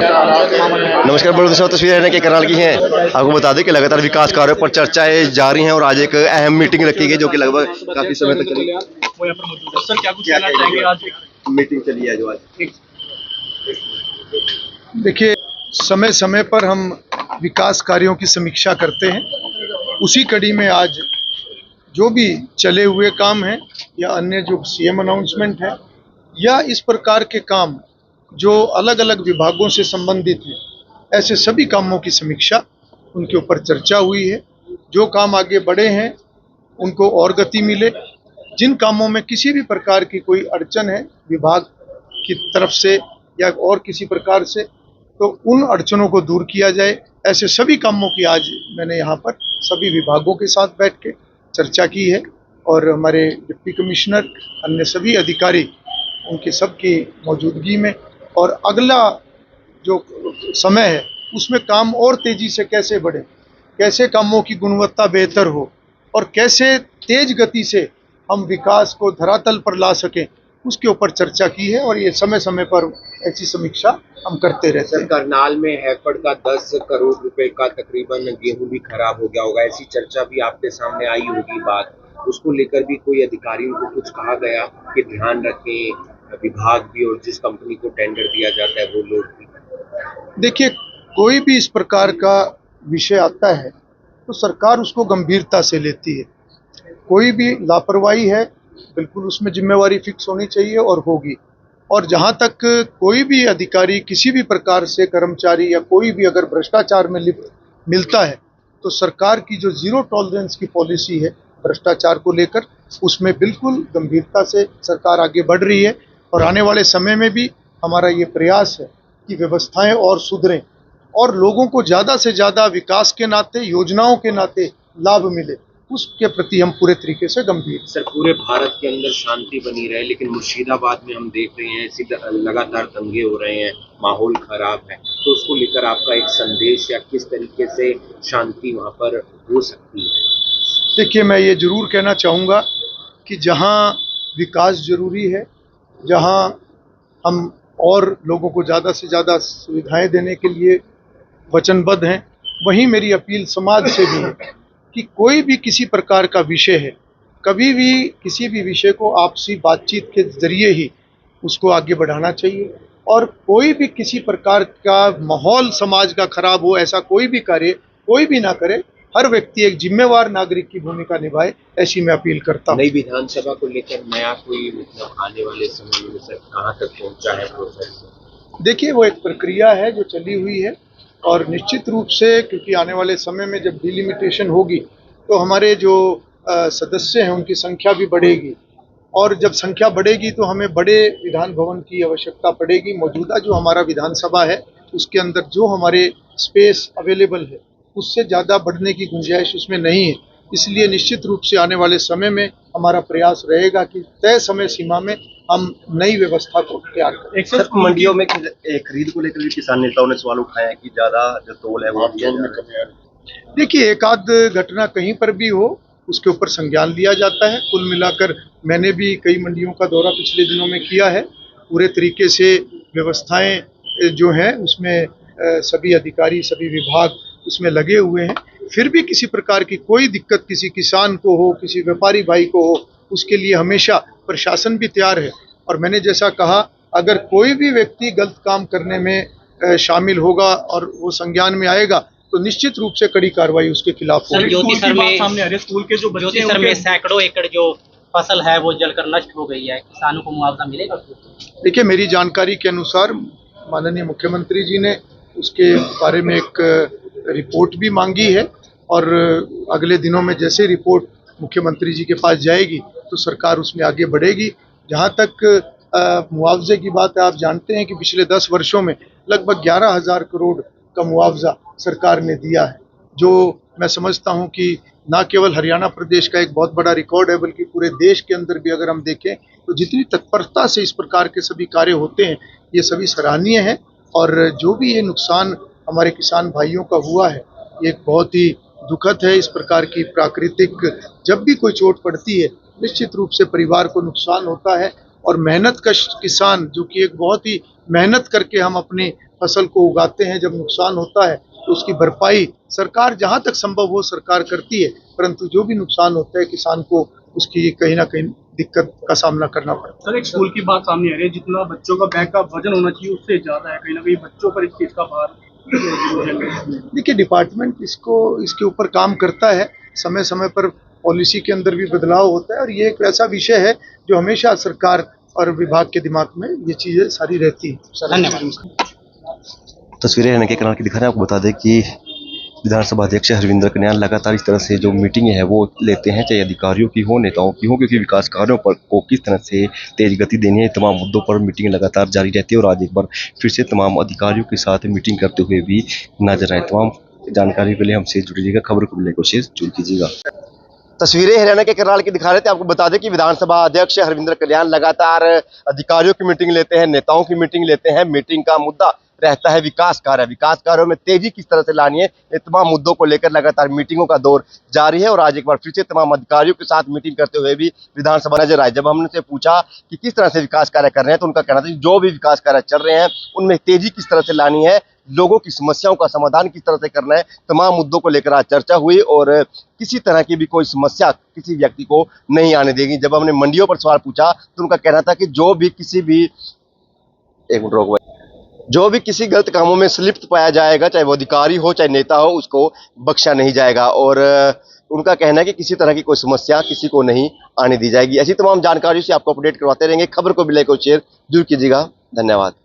नमस्कार। बड़ी तस्वीरें है कि करनाल की हैं। आपको बता दें कि लगातार विकास कार्यों पर चर्चाएं जारी हैं और आज एक अहम मीटिंग रखी गई जो कि लगभग काफी समय तक चली। सर क्या कुछ कहना चाहेंगे? आज मीटिंग चली है जो आज। देखिए, समय समय पर हम विकास कार्यों की समीक्षा करते हैं। उसी कड़ी में आज जो भी चले हुए काम हैं या अन्य जो सीएम अनाउंसमेंट है या इस प्रकार के काम जो अलग अलग विभागों से संबंधित हैं, ऐसे सभी कामों की समीक्षा, उनके ऊपर चर्चा हुई है। जो काम आगे बढ़े हैं उनको और गति मिले, जिन कामों में किसी भी प्रकार की कोई अड़चन है विभाग की तरफ से या और किसी प्रकार से, तो उन अड़चनों को दूर किया जाए। ऐसे सभी कामों की आज मैंने यहाँ पर सभी विभागों के साथ बैठ के चर्चा की है और हमारे डिप्टी कमिश्नर, अन्य सभी अधिकारी, उनके सबकी मौजूदगी में, और अगला जो समय है उसमें काम और तेज़ी से कैसे बढ़े, कैसे कामों की गुणवत्ता बेहतर हो और कैसे तेज गति से हम विकास को धरातल पर ला सकें, उसके ऊपर चर्चा की है और ये समय समय पर ऐसी समीक्षा हम करते रहते हैं। करनाल में हैफेड का 10 करोड़ रुपए का तकरीबन गेहूं भी खराब हो गया होगा, ऐसी चर्चा भी आपके सामने आई होगी बात, उसको लेकर भी कोई अधिकारियों को कुछ कहा गया कि ध्यान रखें, विभाग भी और जिस कंपनी को टेंडर दिया जाता है वो लोग भी? देखिए, कोई भी इस प्रकार का विषय आता है तो सरकार उसको गंभीरता से लेती है। कोई भी लापरवाही है, बिल्कुल उसमें जिम्मेवारी फिक्स होनी चाहिए और होगी। और जहाँ तक कोई भी अधिकारी किसी भी प्रकार से, कर्मचारी या कोई भी अगर भ्रष्टाचार में लिप्त मिलता है तो सरकार की जो जीरो टॉलरेंस की पॉलिसी है भ्रष्टाचार को लेकर, उसमें बिल्कुल गंभीरता से सरकार आगे बढ़ रही है। और आने वाले समय में भी हमारा ये प्रयास है कि व्यवस्थाएं और सुधरें और लोगों को ज़्यादा से ज़्यादा विकास के नाते, योजनाओं के नाते लाभ मिले, उसके प्रति हम पूरे तरीके से गंभीर। सर, पूरे भारत के अंदर शांति बनी रहे, लेकिन मुर्शिदाबाद में हम देख रहे हैं लगातार दंगे हो रहे हैं, माहौल खराब है, तो उसको लेकर आपका एक संदेश या किस तरीके से शांति वहाँ पर हो सकती है? देखिए, मैं ये जरूर कहना चाहूँगा कि जहाँ विकास जरूरी है, जहाँ हम और लोगों को ज़्यादा से ज़्यादा सुविधाएं देने के लिए वचनबद्ध हैं, वहीं मेरी अपील समाज से भी है कि कोई भी किसी प्रकार का विषय है, कभी भी किसी भी विषय को आपसी बातचीत के जरिए ही उसको आगे बढ़ाना चाहिए। और कोई भी किसी प्रकार का माहौल समाज का खराब हो, ऐसा कोई भी कार्य कोई भी ना करे। हर व्यक्ति एक जिम्मेवार नागरिक की भूमिका निभाए, ऐसी मैं अपील करता हूँ। नई विधानसभा को लेकर नया कोई मतलब आने वाले समय में सर कहाँ तक पहुँचा है प्रोसेस? देखिए, वो एक प्रक्रिया है जो चली हुई है और निश्चित रूप से, क्योंकि आने वाले समय में जब डिलिमिटेशन होगी तो हमारे जो सदस्य हैं उनकी संख्या भी बढ़ेगी, और जब संख्या बढ़ेगी तो हमें बड़े विधान भवन की आवश्यकता पड़ेगी। मौजूदा जो हमारा विधानसभा है उसके अंदर जो हमारे स्पेस अवेलेबल है उससे ज़्यादा बढ़ने की गुंजाइश उसमें नहीं है। इसलिए निश्चित रूप से आने वाले समय में हमारा प्रयास रहेगा कि तय समय सीमा में हम नई व्यवस्था को तैयार करें। सर, मंडियों में खरीद को लेकर भी किसान नेताओं ने सवाल उठाया कि ज्यादा जो तोल है वो दिया जा रहा है। देखिए, एक आध घटना कहीं पर भी हो उसके ऊपर संज्ञान लिया जाता है। कुल मिलाकर मैंने भी कई मंडियों का दौरा पिछले दिनों में किया है। पूरे तरीके से व्यवस्थाएं जो हैं उसमें सभी अधिकारी, सभी विभाग उसमें लगे हुए हैं। फिर भी किसी प्रकार की कोई दिक्कत किसी किसान को हो, किसी व्यापारी भाई को हो, उसके लिए हमेशा प्रशासन भी तैयार है। और मैंने जैसा कहा, अगर कोई भी व्यक्ति गलत काम करने में शामिल होगा और वो संज्ञान में आएगा तो निश्चित रूप से कड़ी कार्रवाई उसके खिलाफ होगी। ज्योति सर में सामने आ रही है, स्कूल के जो बच्चे हैं उनके सैकड़ों एकड़ जो फसल है वो जलकर नष्ट हो गई है, किसानों को मुआवजा मिलेगा? देखिए, मेरी जानकारी के अनुसार माननीय मुख्यमंत्री जी ने उसके बारे में एक रिपोर्ट भी मांगी है और अगले दिनों में जैसे रिपोर्ट मुख्यमंत्री जी के पास जाएगी तो सरकार उसमें आगे बढ़ेगी। जहाँ तक मुआवजे की बात है, आप जानते हैं कि पिछले 10 वर्षों में लगभग 11,000 करोड़ का मुआवजा सरकार ने दिया है, जो मैं समझता हूँ कि न केवल हरियाणा प्रदेश का एक बहुत बड़ा रिकॉर्ड है, बल्कि पूरे देश के अंदर भी अगर हम देखें तो जितनी तत्परता से इस प्रकार के सभी कार्य होते हैं ये सभी सराहनीय हैं। और जो भी ये नुकसान हमारे किसान भाइयों का हुआ है ये एक बहुत ही दुखद है। इस प्रकार की प्राकृतिक जब भी कोई चोट पड़ती है निश्चित रूप से परिवार को नुकसान होता है, और मेहनत कश किसान, जो कि एक बहुत ही मेहनत करके हम अपनी फसल को उगाते हैं, जब नुकसान होता है तो उसकी भरपाई सरकार जहां तक संभव हो सरकार करती है, परंतु जो भी नुकसान होता है किसान को उसकी कहीं ना कहीं दिक्कत का सामना करना पड़ता है। सर, एक स्कूल की बात सामने आ रही है, जितना बच्चों का बैग का वजन होना चाहिए उससे ज्यादा है, कहीं ना कहीं बच्चों पर इस चीज का भार। देखिए, डिपार्टमेंट इसके ऊपर काम करता है, समय समय पर पॉलिसी के अंदर भी बदलाव होता है, और ये एक ऐसा विषय है जो हमेशा सरकार और विभाग के दिमाग में ये चीजें सारी रहती है। धन्यवाद। तस्वीरें रहने के करनाल की दिखा रहे हैं। आपको बता दें कि विधानसभा अध्यक्ष हरविंद्र कन्याल लगातार इस तरह से जो मीटिंग है वो लेते हैं, चाहे अधिकारियों की हो, नेताओं की हो, क्योंकि विकास कार्यों पर को किस तरह से तेज गति देनी है, तमाम मुद्दों पर मीटिंग लगातार जारी रहती है। और आज एक बार फिर से तमाम अधिकारियों के साथ मीटिंग करते हुए भी नजर आए। तमाम जानकारी के लिए हमसे जुड़िएगा, खबर को मिलने की कोशिश जरूर कीजिएगा। तस्वीरें हरियाणा के करनाल की दिखा रहे थे। आपको बता दें कि विधानसभा अध्यक्ष हरविंद्र कन्याल लगातार अधिकारियों की मीटिंग लेते हैं, नेताओं की मीटिंग लेते हैं। मीटिंग का मुद्दा रहता है विकास कार्य। विकास कार्यों में तेजी किस तरह से लानी है, ये तमाम मुद्दों को लेकर लगातार मीटिंगों का दौर जारी है। और आज एक बार फिर से तमाम अधिकारियों के साथ मीटिंग करते हुए भी विधानसभा नजर आए। जब हमने उनसे पूछा कि किस तरह से विकास कार्य कर रहे हैं, तो उनका कहना था कि जो भी विकास कार्य चल रहे हैं उनमें तेजी किस तरह से लानी है, लोगों की समस्याओं का समाधान किस तरह से करना है, तमाम मुद्दों को लेकर आज चर्चा हुई। और किसी तरह की भी कोई समस्या किसी व्यक्ति को नहीं आने देगी। जब हमने मंडियों पर सवाल पूछा तो उनका कहना था कि जो भी किसी गलत कामों में संलिप्त पाया जाएगा, चाहे वो अधिकारी हो चाहे नेता हो, उसको बख्शा नहीं जाएगा। और उनका कहना है कि किसी तरह की कोई समस्या किसी को नहीं आने दी जाएगी। ऐसी तमाम जानकारी से आपको अपडेट करवाते रहेंगे। खबर को भी लाइक और शेयर जरूर कीजिएगा। धन्यवाद।